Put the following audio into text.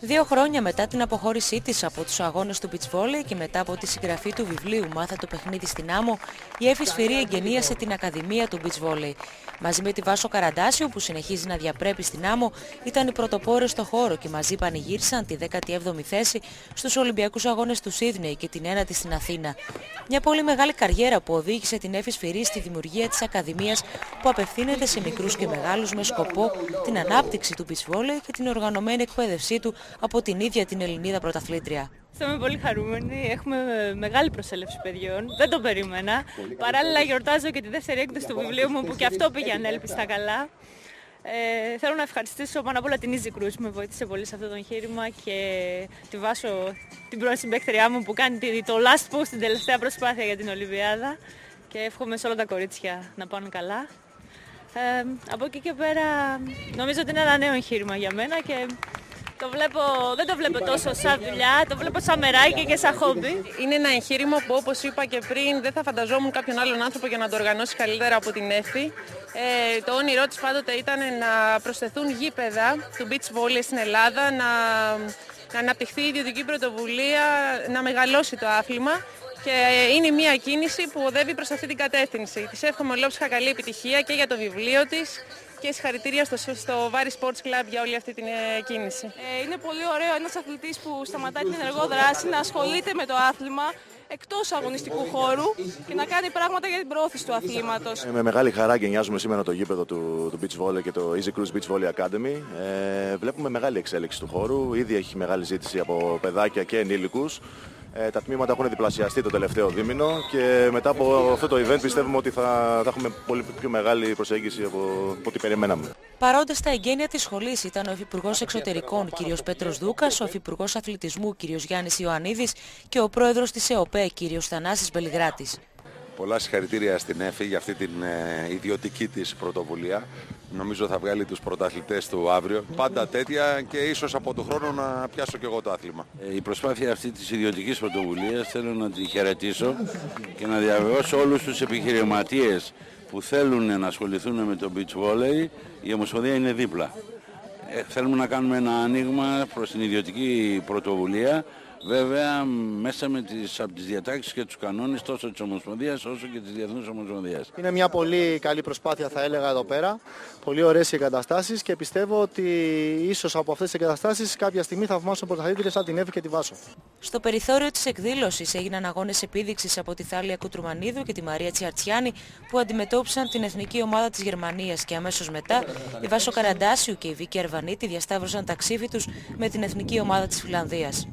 2 χρόνια μετά την αποχώρησή της από τους αγώνες του beach volley και μετά από τη συγγραφή του βιβλίου «Μάθε το παιχνίδι στην άμμο», η Εύη Σφυρί εγκαινίασε την Ακαδημία του beach volley. Μαζί με τη Βάσο Καραντάσιο, που συνεχίζει να διαπρέπει στην άμμο, ήταν οι πρωτοπόροι στο χώρο και μαζί πανηγύρισαν τη 17η θέση στους Ολυμπιακούς Αγώνες του Σίδνεϊ και την 1η στην Αθήνα. Μια πολύ μεγάλη καριέρα που οδήγησε την Εύη Σφυρί στη δημιουργία της Ακαδημίας, που απευθύνεται σε μικρούς και μεγάλους με σκοπό την ανάπτυξη του beach volley και την οργανωμένη εκπαίδευσή του από την ίδια την Ελληνίδα πρωταθλήτρια. Είμαι πολύ χαρούμενη. Έχουμε μεγάλη προσέλευση παιδιών. Δεν το περίμενα. Παράλληλα γιορτάζω και τη δεύτερη έκδοση του βιβλίου μου, που και αυτό πήγε ανέλπιστα καλά. Θέλω να ευχαριστήσω πάνω απ' όλα την Easy Cruise που με βοήθησε πολύ σε αυτό το εγχείρημα, και τη Βάσο, την πρώην συμπαίκτριά μου, που κάνει το last push, την τελευταία προσπάθεια για την Ολυμπιάδα, και εύχομαι σε όλα τα κορίτσια να πάνε καλά. Από εκεί και πέρα νομίζω ότι είναι ένα νέο εγχείρημα για μένα και δεν το βλέπω τόσο σαν δουλειά, το βλέπω σαν μεράκι και σαν χόμπι. Είναι ένα εγχείρημα που, όπως είπα και πριν, δεν θα φανταζόμουν κάποιον άλλον άνθρωπο για να το οργανώσει καλύτερα από την Εύη. Το όνειρό της πάντοτε ήταν να προσθεθούν γήπεδα του beach volley στην Ελλάδα, να αναπτυχθεί η ιδιωτική πρωτοβουλία, να μεγαλώσει το άθλημα. Και είναι μια κίνηση που οδεύει προς αυτή την κατεύθυνση. Της εύχομαι ολόψυχα καλή επιτυχία και για το βιβλίο της, και συγχαρητήρια στο Βάρη Sports Club για όλη αυτή την κίνηση. Είναι πολύ ωραίο ένας αθλητής που σταματάει την ενεργό δράση να ασχολείται με το άθλημα εκτός αγωνιστικού χώρου και να κάνει πράγματα για την προώθηση του αθλήματος. Με μεγάλη χαρά γενιάζουμε σήμερα το γήπεδο του Beach Volley και το Easy Cruise Beach Volley Academy. Βλέπουμε μεγάλη εξέλιξη του χώρου. Ήδη έχει μεγάλη ζήτηση από παιδάκια και ενήλικους. Τα τμήματα έχουν διπλασιαστεί το τελευταίο δίμηνο και μετά από αυτό το event πιστεύουμε ότι θα έχουμε πολύ πιο μεγάλη προσέγγιση από ό,τι περιμέναμε. Παρόντες στα εγγένεια της σχολής ήταν ο Υφυπουργός Εξωτερικών κ. Πέτρος Δούκας, ο Υφυπουργός Αθλητισμού κ. Γιάννης Ιωαννίδης και ο Πρόεδρος της ΕΟΠΕ κ. Θανάσης Μπελιγράτης. Πολλά συγχαρητήρια στην Εύη για αυτή την ιδιωτική της πρωτοβουλία. Νομίζω θα βγάλει τους πρωταθλητές του αύριο. Πάντα τέτοια, και ίσως από τον χρόνο να πιάσω και εγώ το άθλημα. Η προσπάθεια αυτή της ιδιωτικής πρωτοβουλίας θέλω να τη χαιρετήσω και να διαβεβαιώσω όλους τους επιχειρηματίες που θέλουν να ασχοληθούν με το beach volley. Η Ομοσπονδία είναι δίπλα. Θέλουμε να κάνουμε ένα άνοιγμα προς την ιδιωτική πρωτοβουλία. Βέβαια, μέσα από τις διατάξεις και τους κανόνες τόσο της Ομοσπονδίας όσο και της Διεθνούς Ομοσπονδίας. Είναι μια πολύ καλή προσπάθεια, θα έλεγα, εδώ πέρα. Πολύ ωραίες οι εγκαταστάσεις και πιστεύω ότι ίσως από αυτές τις εγκαταστάσεις κάποια στιγμή θα θαυμάσουν πρωταθλήτριες σαν την Εύη και τη Βάσο. Στο περιθώριο της εκδήλωσης έγιναν αγώνες επίδειξης από τη Θάλια Κουτρουμανίδου και τη Μαρία Τσιαρτσιάνη, που αντιμετώπισαν την εθνική ομάδα της Γερμανίας, και αμέσως μετά η Βάσο Καραντάσιου και η Βίκη Αρβανίτη διασταύρωσαν τα ξύφη τους με την εθνική ομάδα της Φιλανδίας.